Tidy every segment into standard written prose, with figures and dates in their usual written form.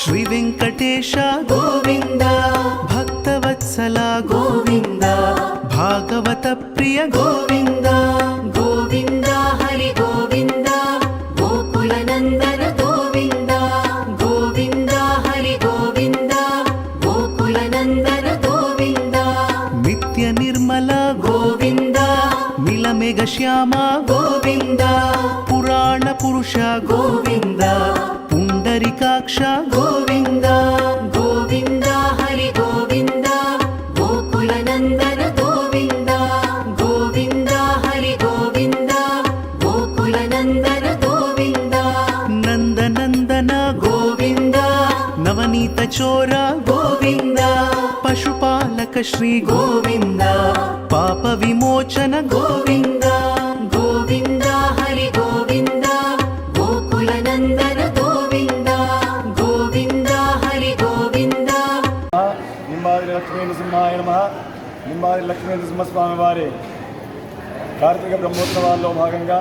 శ్రీ వెంకటేశ గోవింద భక్తవత్సల గోవింద భాగవత ప్రియ గోవింద గోవింద హరి గోవింద గోకుల నందన గోవింద గోవింద హరి గోవింద గోకుల నందన గోవింద నిత్య నిర్మల గోవింద నీలమేఘ శ్యామ గోవింద పురాణ పురుష గోవింద పుండరికాక్ష గోవింద గోవింద హరి గోవింద గోకుల నందన గోవింద గోవింద హరి గోవింద గోకుల నందన గోవింద నందనందన గోవింద నవనీత చోర గోవింద పశుపాలక శ్రీ గోవింద పాప విమోచన గోవింద గోవింద హరి గోవింద గోకుల నందన గోవింద గోవింద హరి గోవింద నింబాది లక్ష్మీ నృసింహాయ నమః. నింబాది లక్ష్మీ నృసింహస్వామి వారి కార్తీక బ్రహ్మోత్సవాల్లో భాగంగా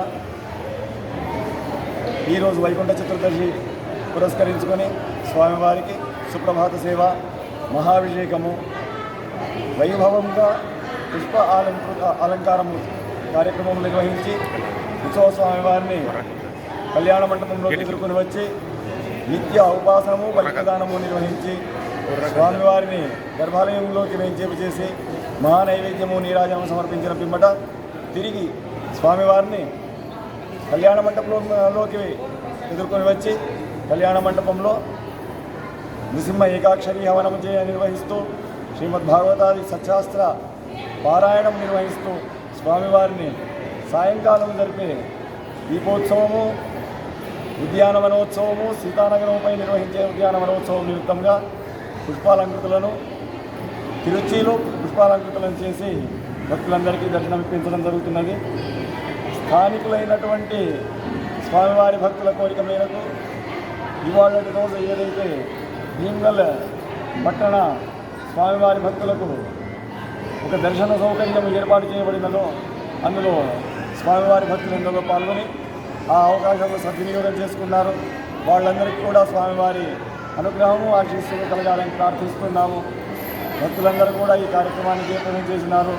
ఈరోజు వైకుంఠ చతుర్దశి పురస్కరించుకొని స్వామివారికి సుప్రభాత సేవ మహాభిషేకము వైభవంగా పుష్ప అలంకారము కార్యక్రమం నిర్వహించి ఉత్సవ స్వామివారిని కళ్యాణ మండపంలో ఎదుర్కొని వచ్చి నిత్య ఉపాసనము బలిప్రదానము నిర్వహించి స్వామివారిని గర్భాలయంలోకి వేంచేపు చేసి మహానైవేద్యము నీరాజనం సమర్పించిన పిమ్మట తిరిగి స్వామివారిని కళ్యాణ మండపంలోకి ఎదుర్కొని వచ్చి కళ్యాణ మండపంలో నృసింహ ఏకాక్షరి హవనం నిర్వహిస్తూ శ్రీమద్భాగవతాది సత్శాస్త్ర పారాయణం నిర్వహిస్తూ స్వామివారిని సాయంకాలం జరిపే దీపోత్సవము ఉద్యానవనోత్సవము సీతానగరంపై నిర్వహించే ఉద్యానవనోత్సవం నిమిత్తంగా పుష్పాలంకృతులను తిరుచిలో పుష్పాలంకృతులను చేసి భక్తులందరికీ దర్శనమిప్పించడం జరుగుతున్నది. స్థానికులైనటువంటి స్వామివారి భక్తుల కోరిక మేరకు ఇవాళ రోజు ఏదైతే భీమ్గల్ పట్టణ స్వామివారి భక్తులకు ఒక దర్శన సౌకర్యం ఏర్పాటు చేయబడినదో అందులో స్వామివారి భక్తులు ఎందరో పాల్గొని ఆ అవకాశాలను సద్వినియోగం చేసుకున్నారు. వాళ్ళందరికీ కూడా స్వామివారి అనుగ్రహము ఆశీస్సులు కలగాలని ప్రార్థిస్తున్నాము. భక్తులందరూ కూడా ఈ కార్యక్రమాన్ని జయప్రదం చేసినారు.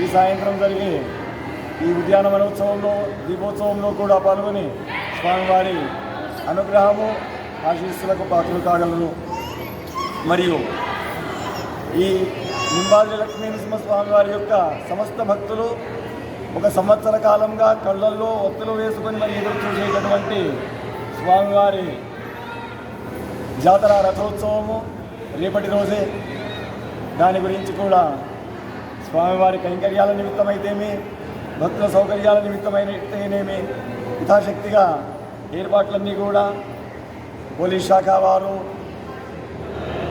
ఈ సాయంత్రం జరిగే ఈ ఉద్యానవనోత్సవంలో దీపోత్సవంలో కూడా పాల్గొని స్వామివారి అనుగ్రహము ఆశీస్సులకు పాత్రలు కాగలరు. మరియు ఈ నింబాద్రి లక్ష్మీ నృసింహస్వామి వారి యొక్క సమస్త భక్తులు ఒక సంవత్సర కాలంగా కళ్ళల్లో ఒత్తులు వేసుకొని మరి ఎదురు చూసేటటువంటి స్వామివారి జాతర రథోత్సవము రేపటి రోజే. దాని గురించి కూడా స్వామివారి కైంకర్యాల నిమిత్తమైతేమి భక్తుల సౌకర్యాల నిమిత్తమైతేనేమి యథాశక్తిగా ఏర్పాట్లన్నీ కూడా పోలీస్ శాఖ వారు,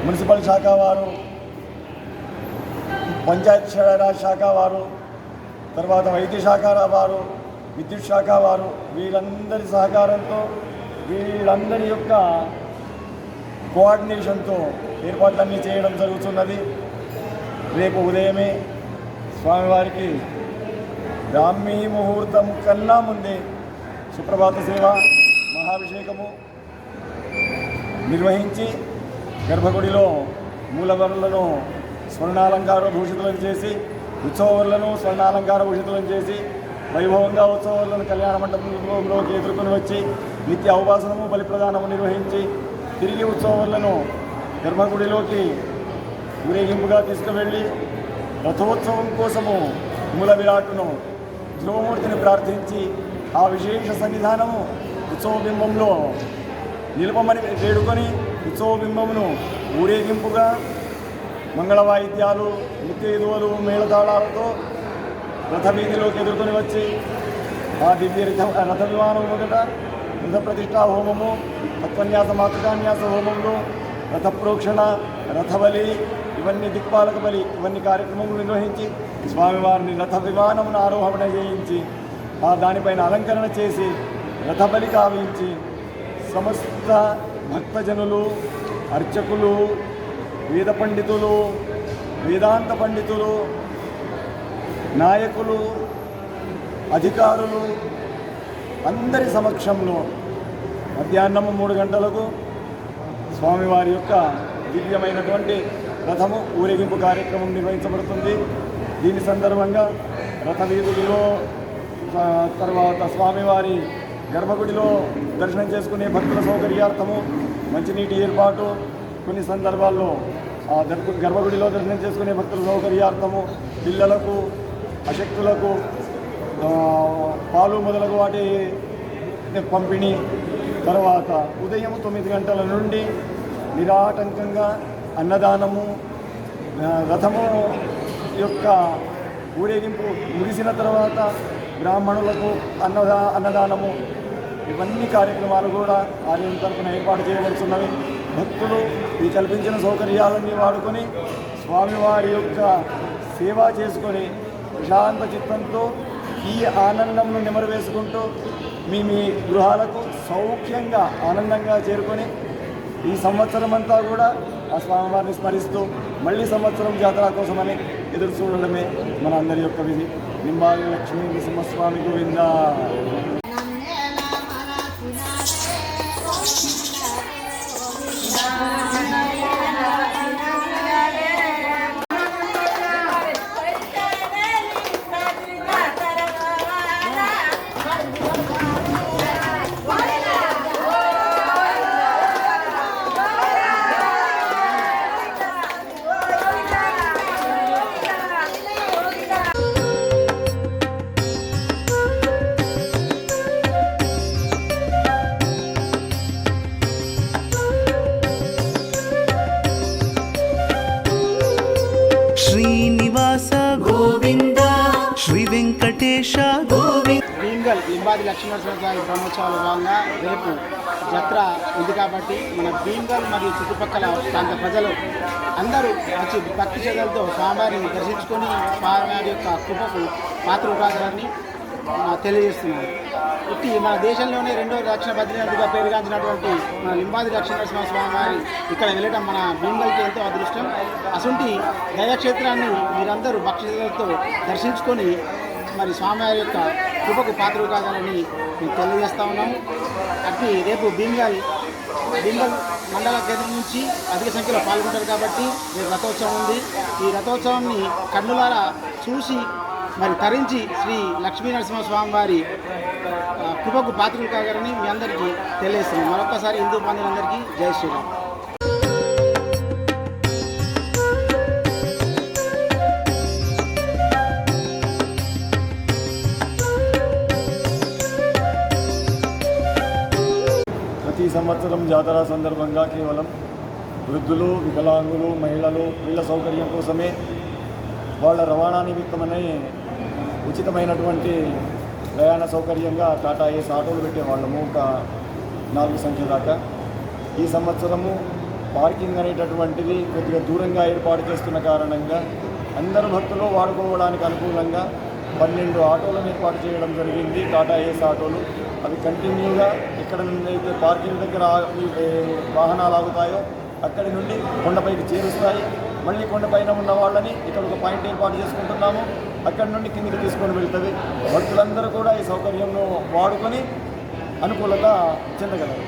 మున్సిపల్ శాఖ వారు, పంచాయత్ రాజ్ శాఖ వారు, తర్వాత వైద్య శాఖ వారు, విద్యుత్ శాఖ వారు వీళ్ళందరి సహకారంతో వీళ్ళందరి యొక్క కోఆర్డినేషన్తో ఏర్పాట్లన్నీ చేయడం జరుగుతున్నది. రేపు ఉదయమే స్వామివారికి బ్రాహ్మీ ముహూర్తం కన్నా ముందే సుప్రభాత సేవ మహాభిషేకము నిర్వహించి గర్భగుడిలో మూలవరులను స్వర్ణాలంకార భూషితులను చేసి ఉత్సవాలను స్వర్ణాలంకార భూషితులను చేసి వైభవంగా ఉత్సవాలను కళ్యాణ మండపంలోకి ఎదుర్కొని వచ్చి నిత్య ఉపాసనము బలిప్రదానము నిర్వహించి తిరిగి ఉత్సవాలను గర్భగుడిలోకి ఊరేగింపుగా తీసుకువెళ్ళి రథోత్సవం కోసము మూల విరాట్టును ధ్రువమూర్తిని ప్రార్థించి ఆ విశేష సన్నిధానము ఉత్సవ బింబంలో నిలుపమని వేడుకొని ఉత్సవ బింబమును ఊరేగింపుగా మంగళ వాయిద్యాలు నిత్యయుధువులు మేళతాళాలతో రథవీధిలోకి ఎదుర్కొని వచ్చి ఆ దివ్య రథ విమానం మొదట రథ ప్రతిష్టా హోమము, తత్వన్యాస మాతృకాన్యాస హోమంలో రథ ప్రోక్షణ, రథబలి, ఇవన్నీ దిక్పాలక బలి ఇవన్నీ కార్యక్రమములు నిర్వహించి స్వామివారిని రథ విమానమును ఆరోహణ చేయించి ఆ దానిపైన అలంకరణ చేసి రథబలి కావించి సమస్త భక్తజనులు, అర్చకులు, వేద పండితులు, వేదాంత పండితులు, నాయకులు, అధికారులు అందరి సమక్షంలో మధ్యాహ్నం 3 గంటలకు స్వామివారి యొక్క దివ్యమైనటువంటి రథము ఊరేగింపు కార్యక్రమం నిర్వహించబడుతుంది. దీని సందర్భంగా రథ వీధులలో తర్వాత స్వామివారి గర్భగుడిలో దర్శనం చేసుకునే భక్తుల సౌకర్యార్థము మంచినీటి ఏర్పాటు, కొన్ని సందర్భాల్లో గర్భగుడిలో దర్శనం చేసుకునే భక్తుల సౌకర్యార్థము పిల్లలకు, అశక్తులకు పాలు మొదలగు వాటి పంపిణీ. తర్వాత ఉదయం 9 గంటల నుండి నిరాటంకంగా అన్నదానము, రథము యొక్క ఊరేగింపు ముగిసిన తర్వాత బ్రాహ్మణులకు అన్నదానము, ఇవన్నీ కార్యక్రమాలు కూడా ఆలయం తరఫున ఏర్పాటు చేయబడుతున్నవి. భక్తులు ఈ కల్పించిన సౌకర్యాలన్నీ వాడుకొని స్వామివారి యొక్క సేవ చేసుకొని ప్రశాంత చిత్తంతో ఈ ఆనందంను నెమరువేసుకుంటూ మీ గృహాలకు సౌఖ్యంగా ఆనందంగా చేరుకొని ఈ సంవత్సరం అంతా కూడా ఆ స్వామివారిని స్మరిస్తూ మళ్ళీ సంవత్సరం జాతర కోసమని ఎదురు చూడడమే మన అందరి యొక్క విధి. నింబాలి లక్ష్మీ నరసింహస్వామి గోవింద. శ్రీనివాస గోవింద శ్రీ వెంకటేశ గోవింద. భీమ్గల్ లింబాది లక్ష్మీనరసింహస్వామి బ్రహ్మోత్సవాల భాగంగా రేపు జత్ర ఉంది కాబట్టి మన భీమ్గల్ మరియు చుట్టుపక్కల ప్రాంత ప్రజలు అందరూ వచ్చి భక్తి శ్రద్ధలతో స్వామివారిని దర్శించుకొని స్వామివారి యొక్క కృపకు పాత్రలు కాగలని తెలియజేస్తున్నారు. ఇట్టి మన దేశంలోనే రెండో దక్షిణ బద్రీనాథ్గా పేరుగాంచినటువంటి మన లింబాది లక్ష్మీనరసింహ స్వామివారి ఇక్కడ వెళ్ళడం మన భీమ్గల్కి ఎంతో అదృష్టం. అసంటి దైవక్షేత్రాన్ని మీరందరూ భక్తి శ్రద్ధలతో దర్శించుకొని మరి స్వామివారి యొక్క కృపకు పాత్రలు కావాలని మేము తెలియజేస్తా ఉన్నాము. అట్టి రేపు భీమ్గల్ మండల కేంద్రం నుంచి అధిక సంఖ్యలో పాల్గొంటారు కాబట్టి రేపు రథోత్సవం ఉంది. ఈ రథోత్సవాన్ని కన్నులారా చూసి మరి తరించి శ్రీ లక్ష్మీ నరసింహస్వామి వారి కృపకు పాత్రలు కాగలని మీ అందరికీ తెలియజేస్తున్నాం. మరొకసారి హిందూ బంధువులందరికీ జై శ్రీరామ్. ప్రతి సంవత్సరం జాతర సందర్భంగా కేవలం వృద్ధులు, వికలాంగులు, మహిళలు వీళ్ళ సౌకర్యం కోసమే వాళ్ళ రవాణా నిమిత్తమనే ఉచితమైనటువంటి ప్రయాణ సౌకర్యంగా టాటా ఏస్ ఆటోలు పెట్టేవాళ్ళము ఒక 4 సంఖ్య దాకా. ఈ సంవత్సరము పార్కింగ్ అనేటటువంటిది కొద్దిగా దూరంగా ఏర్పాటు చేస్తున్న కారణంగా అందరు భక్తులు వాడుకోవడానికి అనుకూలంగా 12 ఆటోలను ఏర్పాటు చేయడం జరిగింది. టాటా ఏస్ ఆటోలు అవి కంటిన్యూగా ఎక్కడ నుండి అయితే పార్కింగ్ దగ్గర వాహనాలు ఆగుతాయో అక్కడి నుండి కొండపైకి చేరుస్తాయి. మళ్ళీ కొండపైన ఉన్న వాళ్ళని ఇక్కడ ఒక పాయింట్ ఏర్పాటు చేసుకుంటున్నాము, అక్కడి నుండి కిందికి తీసుకొని వెళ్తుంది. భక్తులందరూ కూడా ఈ సౌకర్యంను వాడుకొని అనుకూలత చెందగలరు.